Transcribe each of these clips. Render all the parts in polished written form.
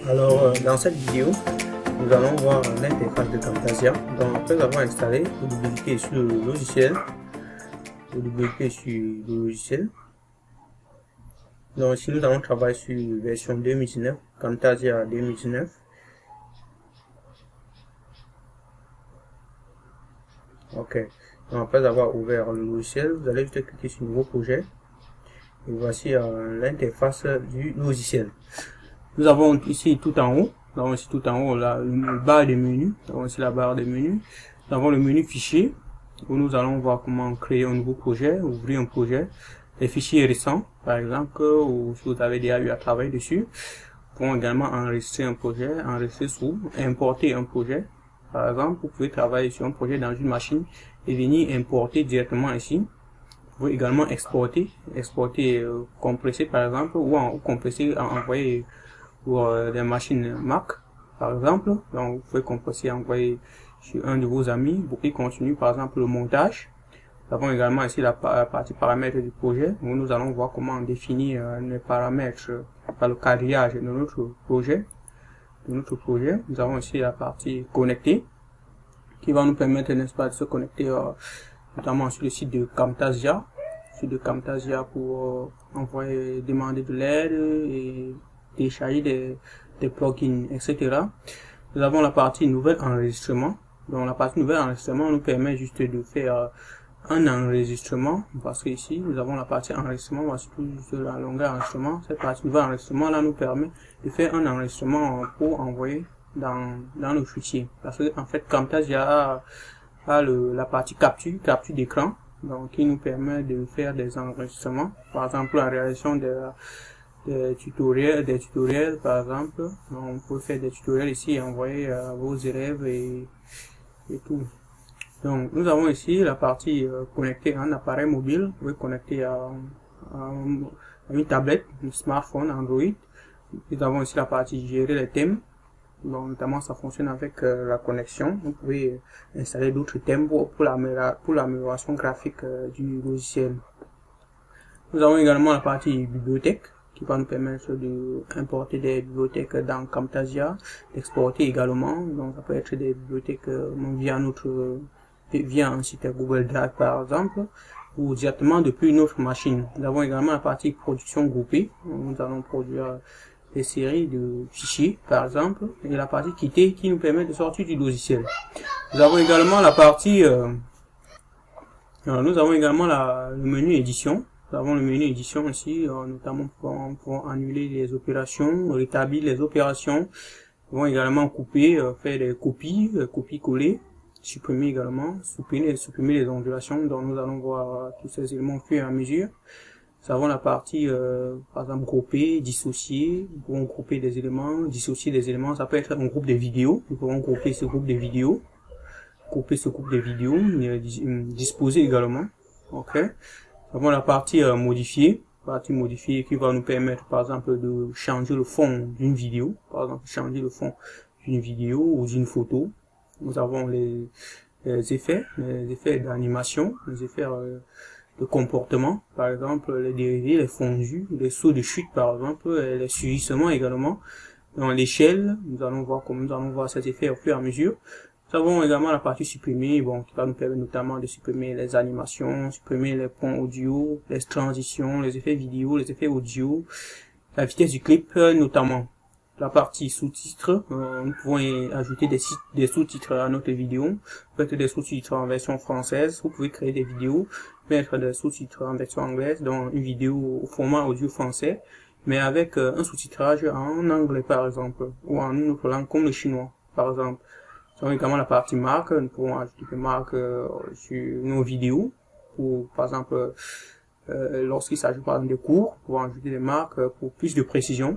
Dans cette vidéo, nous allons voir l'interface de Camtasia. Donc, après avoir installé, vous double-cliquez sur le logiciel. Donc, ici, nous allons travailler sur version 2019, Camtasia 2019. Ok. Donc, après avoir ouvert le logiciel, vous allez juste cliquer sur Nouveau projet. Et voici l'interface du logiciel. Nous avons ici tout en haut. Nous avons ici tout en haut la barre des menus. Nous avons ici la barre des menus. Nous avons le menu fichier où nous allons voir comment créer un nouveau projet, ouvrir un projet. Les fichiers récents, par exemple, ou si vous avez déjà eu à travailler dessus. Nous pouvons également enregistrer un projet, importer un projet. Par exemple, vous pouvez travailler sur un projet dans une machine et venir importer directement ici. Vous pouvez également exporter, compresser par exemple, ou compresser, envoyer pour des machines Mac, par exemple. Donc, vous pouvez compresser, envoyer sur un de vos amis pour qu'il continue, par exemple, le montage. Nous avons également ici la partie paramètres du projet, où nous allons voir comment définir les paramètres par le quadrillage de notre projet. Nous avons ici la partie connecter, qui va nous permettre, n'est-ce pas, de se connecter notamment sur le site de Camtasia, pour envoyer, demander de l'aide et télécharger des plugins, etc. Nous avons la partie nouvel enregistrement. Donc la partie nouvel enregistrement nous permet juste de faire un enregistrement, parce que ici nous avons la partie enregistrement, voici tout la longueur enregistrement. Cette partie nouvel enregistrement là nous permet de faire un enregistrement pour envoyer dans le fichier, parce que en fait Camtasia a la partie capture d'écran, donc qui nous permet de faire des enregistrements, par exemple la réalisation des tutoriels par exemple. Donc, on peut faire des tutoriels ici et envoyer à vos élèves et tout. Donc nous avons ici la partie connecter un appareil mobile. Vous pouvez connecter à une tablette, un smartphone, Android. Nous avons ici la partie gérer les thèmes. Donc notamment ça fonctionne avec la connexion. Vous pouvez installer d'autres thèmes pour l'amélioration graphique du logiciel. Nous avons également la partie bibliothèque, qui va nous permettre d'importer des bibliothèques dans Camtasia, d'exporter également. Donc ça peut être des bibliothèques via un site Google Drive par exemple, ou directement depuis une autre machine. Nous avons également la partie production groupée. Nous allons produire des séries de fichiers par exemple, et la partie quitter qui nous permet de sortir du logiciel. Nous avons également la partie le menu édition. Nous avons le menu édition ici, notamment pour annuler les opérations, rétablir les opérations. Nous avons également couper, faire des copier-coller, supprimer également, supprimer les ondulations. Donc nous allons voir tous ces éléments au fur et à mesure. Nous avons la partie, par exemple, grouper, dissocier. Nous pouvons grouper des éléments, dissocier des éléments. Ça peut être un groupe de vidéos. Nous pouvons grouper ce groupe de vidéos. Disposer également. Ok. Nous avons la partie modifier. Qui va nous permettre, par exemple, de changer le fond d'une vidéo. Par exemple, changer le fond d'une vidéo ou d'une photo. Nous avons les effets d'animation, les effets de comportement, par exemple les dérivés, les fondus, les sauts de chute par exemple, les surgissements également. Dans l'échelle, nous allons voir ces effets au fur et à mesure. Nous avons également la partie supprimer, qui va nous permettre notamment de supprimer les animations, supprimer les ponts audio, les transitions, les effets vidéo, les effets audio, la vitesse du clip notamment. La partie sous-titres, nous pouvons ajouter des sous-titres à notre vidéo. Mettre des sous-titres en version française. Vous pouvez créer des vidéos, mettre des sous-titres en version anglaise, dans une vidéo au format audio français, mais avec un sous-titrage en anglais par exemple, ou en une autre langue comme le chinois par exemple. Nous avons également la partie marque. Nous pouvons ajouter des marques sur nos vidéos, ou par exemple lorsqu'il s'agit par exemple de cours, nous pouvons ajouter des marques pour plus de précision.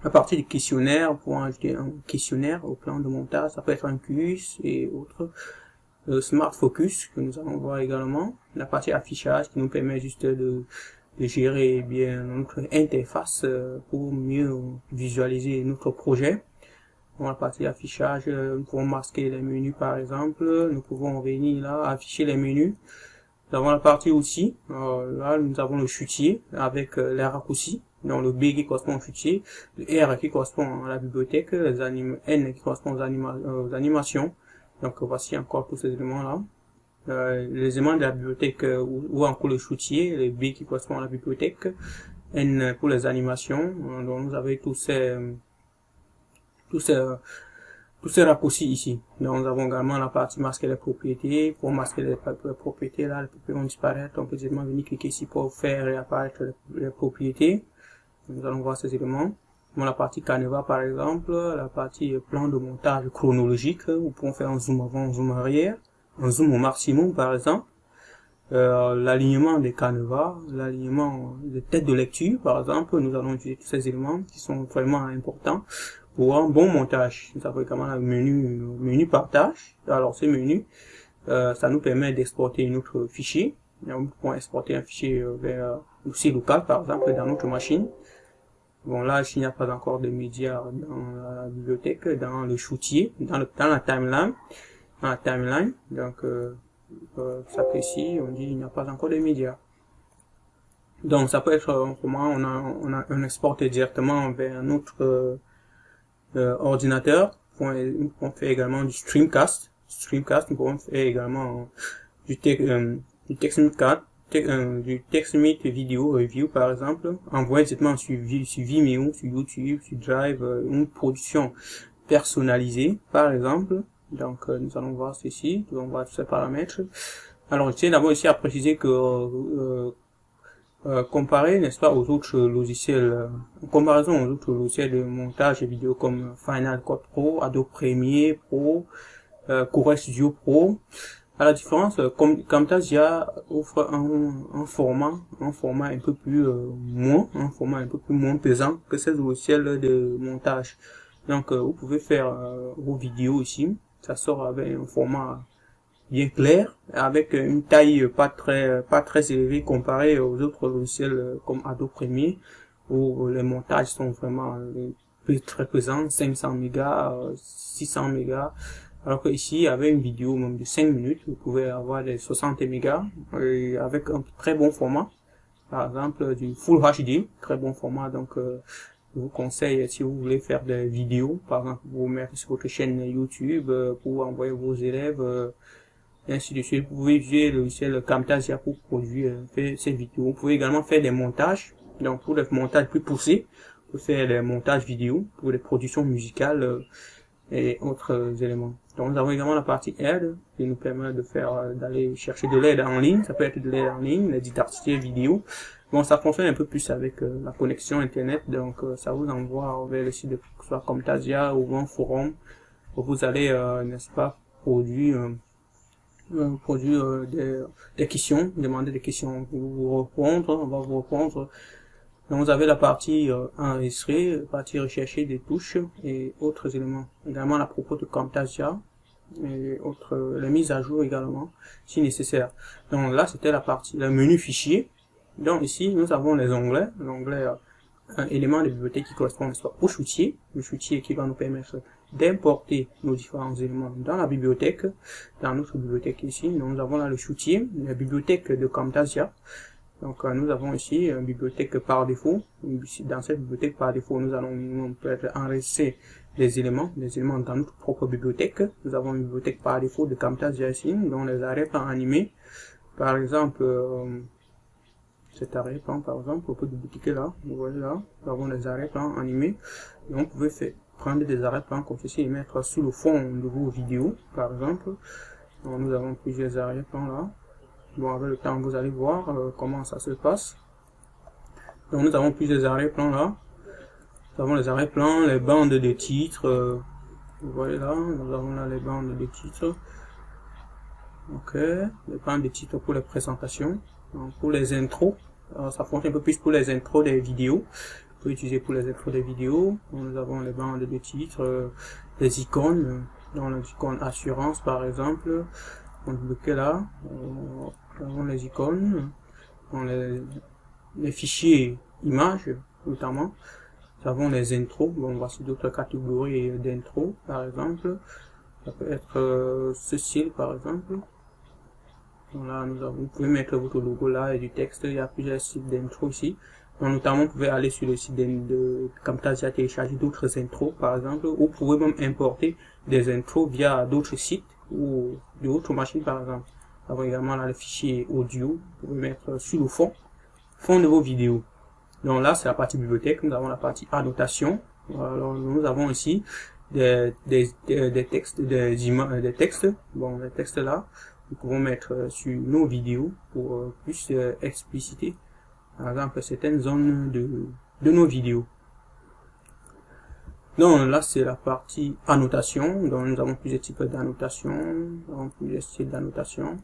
La partie des questionnaires, pour ajouter un questionnaire au plan de montage, ça peut être un quiz et autres. Le Smart Focus, que nous allons voir également. La partie affichage, qui nous permet juste de gérer bien notre interface pour mieux visualiser notre projet. Dans la partie affichage, nous pouvons masquer les menus par exemple. Nous pouvons venir là, afficher les menus. Nous avons la partie outils. Là, nous avons le chutier avec les raccourcis. Donc le B qui correspond au fichier, le R qui correspond à la bibliothèque, N qui correspond aux animations. Donc voici encore tous ces éléments-là. Les éléments de la bibliothèque ou encore le fichier, le B qui correspond à la bibliothèque, N pour les animations. Donc vous avez tous ces raccourcis ici. Donc nous avons également la partie masquer les propriétés. Pour masquer les propriétés, là, les propriétés vont disparaître. On peut directement venir cliquer ici pour faire réapparaître les propriétés. Nous allons voir ces éléments. Bon, la partie Canva par exemple, la partie plan de montage chronologique, où pouvons faire un zoom avant, un zoom arrière, un zoom au maximum par exemple. L'alignement des canevas, l'alignement des têtes de lecture par exemple, nous allons utiliser tous ces éléments qui sont vraiment importants pour un bon montage. Nous avons également le menu partage. Alors ce menu, ça nous permet d'exporter notre fichier. Nous pouvons exporter un fichier vers aussi local par exemple dans notre machine. Bon là, il n'y a pas encore de médias dans la bibliothèque, dans le fichier, dans la timeline. Donc ça que ici, on dit il n'y a pas encore de médias. Donc ça peut être comment on exporte directement vers notre ordinateur. Nous pouvons faire également du streamcast. Nous pouvons faire également du TextMeet vidéo review par exemple, envoyer directement sur Vimeo, sur YouTube, sur Drive, une production personnalisée par exemple. Donc nous allons voir ceci, nous allons voir tous ces paramètres. Alors je tiens d'abord ici à préciser que comparé, n'est-ce pas, aux autres logiciels, en comparaison aux autres logiciels de montage vidéo comme Final Cut Pro, Adobe Premiere Pro, Corel Studio Pro, à la différence, Camtasia offre un format un peu plus moins pesant que ces logiciels de montage. Donc vous pouvez faire vos vidéos ici, ça sort avec un format bien clair, avec une taille pas très élevée comparé aux autres logiciels comme Adobe Premiere où les montages sont vraiment très pesants, 500 mégas, 600 mégas. Alors que ici, avec une vidéo même de 5 minutes, vous pouvez avoir des 60 mégas avec un très bon format. Par exemple, du Full HD, très bon format. Donc, je vous conseille, si vous voulez faire des vidéos, par exemple, vous mettre sur votre chaîne YouTube pour envoyer vos élèves, et ainsi de suite. Vous pouvez utiliser le logiciel Camtasia pour produire ces vidéos. Vous pouvez également faire des montages. Donc, pour des montages plus poussés, vous pouvez faire des montages vidéo pour des productions musicales et autres éléments. Donc nous avons également la partie aide qui nous permet de d'aller chercher de l'aide en ligne. Ça peut être de l'aide en ligne, les didactiques vidéo. Bon, ça fonctionne un peu plus avec la connexion internet, donc ça vous envoie vers le site de soit Camtasia ou un forum où vous allez, n'est-ce pas, produire des questions, demander des questions, on va vous répondre. Donc vous avez la partie enregistrer, la partie rechercher des touches et autres éléments. Également à propos de Camtasia et autres, les mises à jour également, si nécessaire. Donc là c'était la partie, le menu fichier. Donc ici nous avons les onglets, l'onglet un élément de bibliothèque qui correspond au fichier, le fichier qui va nous permettre d'importer nos différents éléments dans la bibliothèque, dans notre bibliothèque ici. Nous avons là le fichier, la bibliothèque de Camtasia. Donc nous avons ici une bibliothèque par défaut. Dans cette bibliothèque par défaut, nous allons peut-être enregistrer des éléments dans notre propre bibliothèque. Nous avons une bibliothèque par défaut de Camtasia ici, dont les arrêts-plans animés. Par exemple, cet arrêt-plan, par exemple, on peut dupliquer là. Vous voyez là, nous avons des arrêts-plans animés. Et on pouvait prendre des arrêts-plans comme ceci et mettre sous le fond de vos vidéos, par exemple. Donc, nous avons plusieurs arrêts-plans là. Bon, avec le temps, vous allez voir comment ça se passe. Donc, nous avons plusieurs arrêts-plans là. Nous avons les arrêts-plans, les bandes de titres. Vous voyez là, nous avons là les bandes de titres. Ok, les bandes de titres pour les présentations. Donc, pour les intros, ça fonctionne un peu plus pour les intros des vidéos. Vous pouvez utiliser pour les intros des vidéos. Donc, nous avons les bandes de titres, les icônes. Dans l'icône assurance par exemple. On bloque là. Nous avons les icônes, les fichiers images notamment. Nous avons les intros. Bon, voici d'autres catégories d'intros par exemple. Ça peut être ceci par exemple. Donc là, vous pouvez mettre votre logo là et du texte. Il y a plusieurs styles d'intro ici. Donc, notamment, vous pouvez aller sur le site de Camtasia, télécharger d'autres intros, par exemple, ou vous pouvez même importer des intros via d'autres sites ou d'autres machines, par exemple. Vous avez également là le fichier audio, vous pouvez mettre sur le fond de vos vidéos. Donc là, c'est la partie bibliothèque. Nous avons la partie annotation. Alors, nous avons ici des textes, des textes. Bon, les textes là, nous pouvons mettre sur nos vidéos pour plus expliciter, par exemple, certaines zones de nos vidéos. Donc là, c'est la partie annotation. Donc nous avons plusieurs types d'annotation. Nous avons plusieurs styles d'annotation.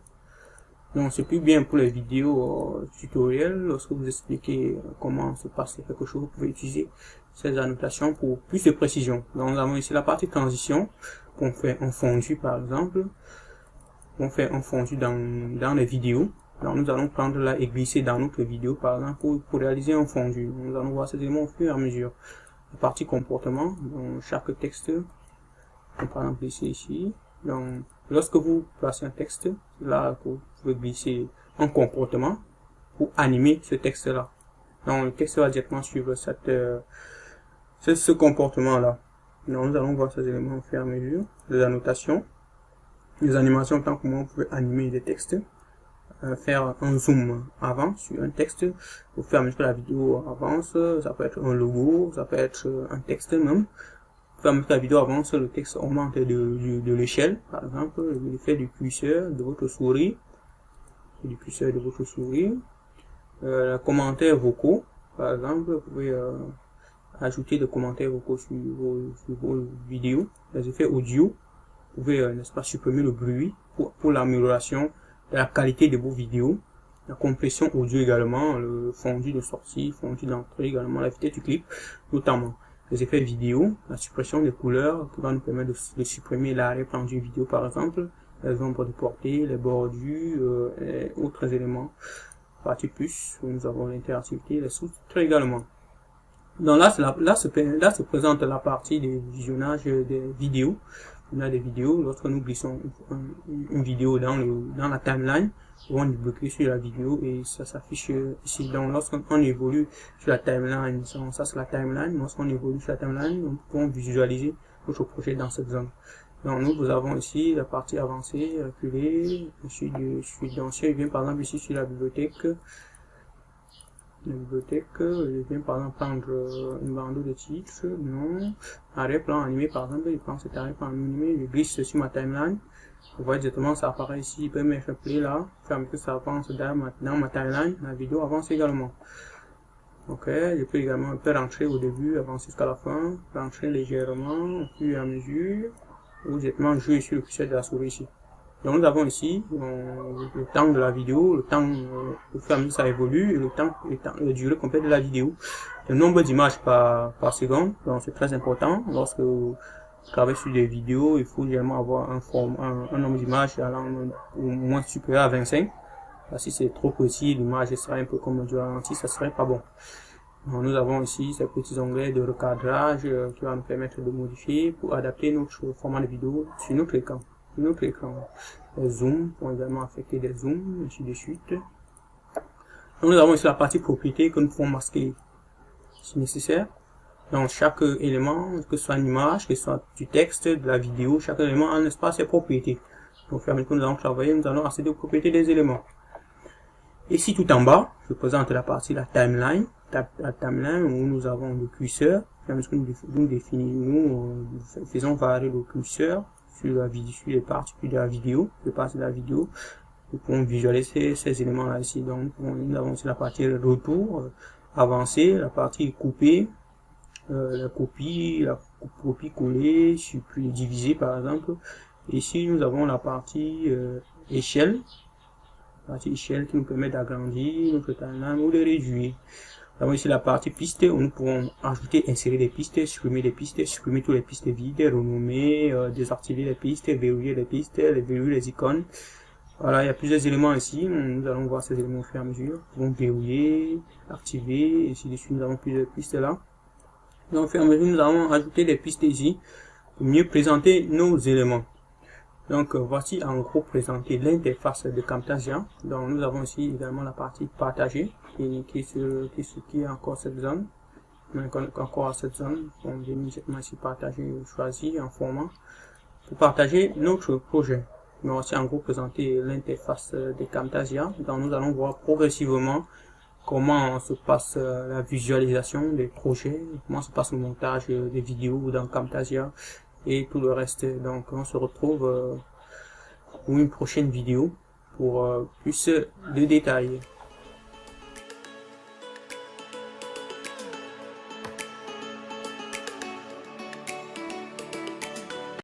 Donc c'est plus bien pour les vidéos tutoriels. Lorsque vous expliquez comment se passe quelque chose, vous pouvez utiliser ces annotations pour plus de précision. Donc nous avons ici la partie transition qu'on fait en fondu, par exemple. On fait en fondu dans les vidéos. Donc nous allons prendre là et glisser dans notre vidéo, par exemple, pour réaliser un fondu. Nous allons voir ces éléments au fur et à mesure. La partie comportement, donc chaque texte, on par exemple glisser ici. Donc lorsque vous placez un texte, là vous pouvez glisser un comportement pour animer ce texte là. Donc le texte va directement suivre ce comportement là. Donc nous allons voir ces éléments au fur et à mesure. Les annotations, les animations, tant que moi vous pouvez animer des textes, faire un zoom avant sur un texte au fur et à mesure que la vidéo avance. Ça peut être un logo, ça peut être un texte même. Au fur et à mesure que la vidéo avance, le texte augmente de l'échelle, par exemple l'effet du curseur de votre souris, commentaires vocaux, par exemple vous pouvez ajouter des commentaires vocaux sur vos vidéos. Les effets audio, vous pouvez n'est-ce pas supprimer le bruit pour l'amélioration de la qualité de vos vidéos. La compression audio également, le fondu de sortie, fondu d'entrée également, la vitesse du clip notamment. Les effets vidéo, la suppression des couleurs qui va nous permettre de supprimer l'arrière-plan d'une vidéo par exemple, les ombres de portée, les bordures et autres éléments. Partie plus, où nous avons l'interactivité, les sous-titres également. Donc là se présente la partie des visionnages des vidéos. On a des vidéos, lorsque nous glissons une vidéo dans la timeline, on va cliquer sur la vidéo et ça s'affiche ici. Donc lorsqu'on évolue sur la timeline, ça c'est la timeline, lorsqu'on évolue sur la timeline, nous pouvons visualiser notre projet dans cette zone. Donc nous avons ici la partie avancée, reculée, je suis je viens par exemple ici sur la bibliothèque, je viens par exemple prendre une bande de titres, non, arrière-plan animé par exemple, je prends cet arrière-plan animé, je glisse sur ma timeline, vous voyez directement ça apparaît ici, je peux mettre un play là, faire que ça avance dans ma timeline, la vidéo avance également. Ok, je peux également rentrer au début, avancer jusqu'à la fin, rentrer légèrement, au fur et à mesure, ou directement jouer sur le curseur de la souris ici. Donc nous avons ici le temps de la vidéo, le temps au fur et à mesure ça évolue, et la durée complète de la vidéo, le nombre d'images par seconde. Donc c'est très important lorsque vous travaillez sur des vidéos, il faut généralement avoir un nombre d'images allant au moins supérieur à 25. Si c'est trop petit, l'image sera un peu comme du ralenti, ça serait pas bon. Donc, nous avons ici ces petits onglets de recadrage qui va nous permettre de modifier pour adapter notre format de vidéo sur notre écran. Les zooms vont également affecter des zooms, ainsi de suite. Donc, nous avons ici la partie propriété que nous pouvons masquer si nécessaire. Donc chaque élément, que ce soit une image, que ce soit du texte, de la vidéo, chaque élément a un espace et propriétés. Donc, au nous allons travailler, nous allons accéder aux propriétés des éléments. Ici tout en bas, je présente la partie la timeline où nous avons le curseur. Nous faisons varier le curseur sur les parties de la vidéo, Nous pouvons visualiser ces éléments-là ici. Donc, nous avons aussi la partie retour, avancée, la partie couper, la copie coller, diviser par exemple. Ici, nous avons la partie échelle. Qui nous permet d'agrandir notre timeline ou de réduire. Nous avons ici la partie piste où nous pouvons ajouter, insérer des pistes, supprimer des pistes, supprimer toutes les pistes vides, renommer, désactiver les pistes, verrouiller les pistes, verrouiller les icônes. Voilà, il y a plusieurs éléments ici. Nous allons voir ces éléments au fur et à mesure. Nous pouvons verrouiller, activer, ainsi de suite. Nous avons plusieurs pistes là. Donc, au fur et à mesure, nous allons ajouter des pistes ici pour mieux présenter nos éléments. Donc voici en gros présenté l'interface de Camtasia. Donc nous avons ici également la partie partager qui est encore cette zone. Encore cette zone. On j'ai immédiatement ici partager, choisi un format pour partager notre projet. Mais voici en gros présenté l'interface de Camtasia. Donc nous allons voir progressivement comment se passe la visualisation des projets, comment se passe le montage des vidéos dans Camtasia et tout le reste. Donc on se retrouve pour une prochaine vidéo pour plus de détails.